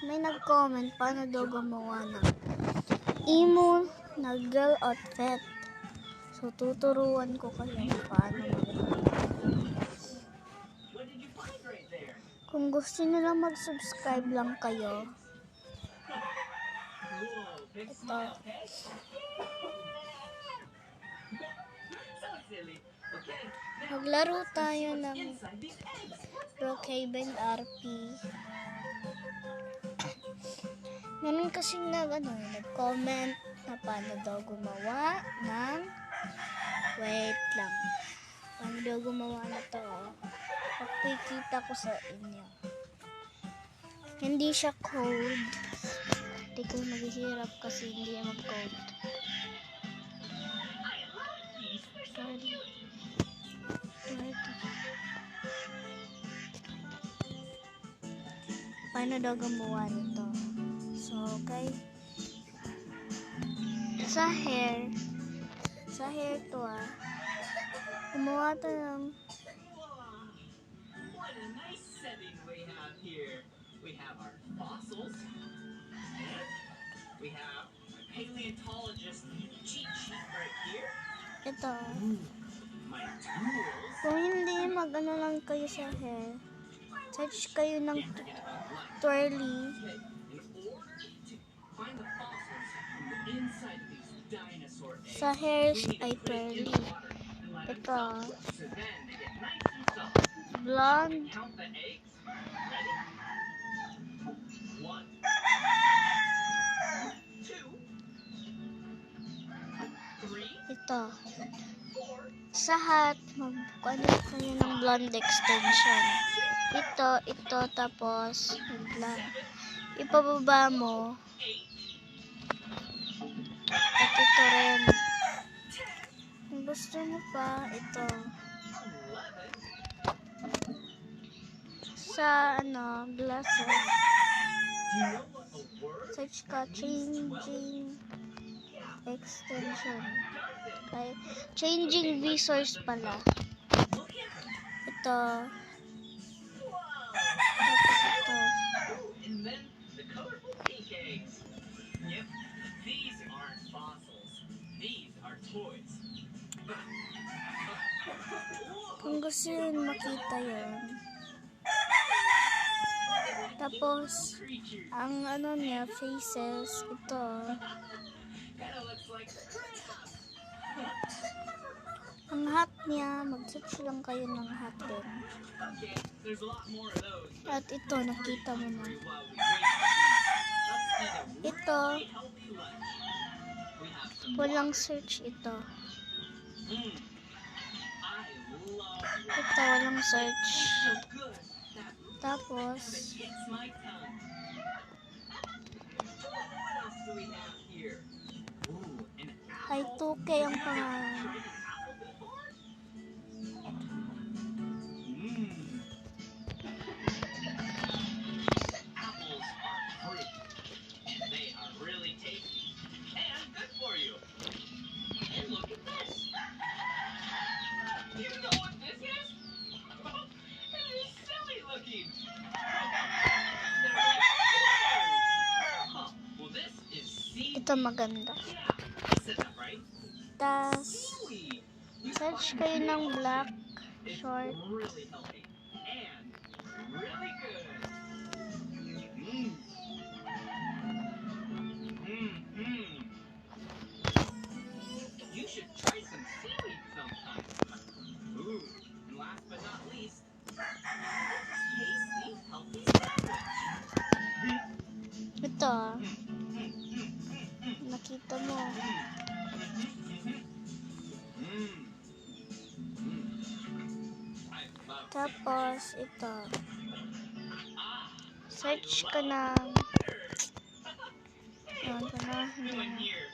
May nag-comment paano daw gumawa ng emo na girl outfit. So, tuturuan ko kayo paano magawa. Kung gusto nyo lang mag-subscribe lang kayo. Ito. Maglaro tayo ng Brookhaven RP. Meron kasing nag-comment na paano daw gumawa ng wait lang. Paano daw gumawa na to? Pakikita ko sa inyo. Hindi siya code. Hindi ko maghihirap kasi hindi mag-code. Paano daw gumawa nito? So, okay. Sa hair to gumawa to ng what a nice setting we have here. We have our fossils. And we have a paleontologist cheat sheet right here. ito. My tools. Kung hindi mag-ano lang kayo sa hair, search kayo ng twirly. In order to find the fossils from the inside of these dinosaur eggs, Sa hairs ay twirly. Ito. so then they get nice and soft. Blonde. Count the eggs. Ready? 1, 2, 3, Ito. 4. Sa hat, mag-ano kayo ng blonde extension. Ito, tapos, blonde. Ipababa mo. At ito rin. Kung gusto mo pa, ito. Sa, glasses. Search ka, changing extension. Okay. Changing visors pala. Ito. Tapos ito. And then the colorful pink eggs. Yep, these aren't fossils. These are toys. Kung gusto yun, makita yun. Tapos, ang niya, faces, ito. Kinda looks like Ang hat niya, mag-search lang kayo ng hat din. okay, there's a lot more of those. At ito, nakita mo na. While we wait, let's eat a Ito, healthy lunch. We have some walang search ito. I love Ito, walang search. so good. That Tapos, hits my tongue. What else do we have here? Ooh, an ay 2K ang pangalan. apple before? Mmm. Apples are fruit, and they are really tasty and good for you. And look at this. Do you know what this is? It is silly looking. They're like flowers. Huh. Well, this is seed. Ito maganda. Yeah, I said that right. Tapos, Seaweed. search kayo ng black It's short. really healthy and really good. Mmm. Mmm. You should try some seaweed sometime. Ooh, and last but not least, tasty, healthy sandwich. Ito, nakita mo. Mmm. I love Tapos, ito. Search ka ng hindi na. here.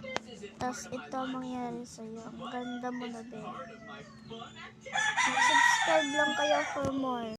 This isn't Tapos, ito mangyari sa'yo. Ang ganda mo na din. part of my fun activity. Mag-subscribe lang kayo for more.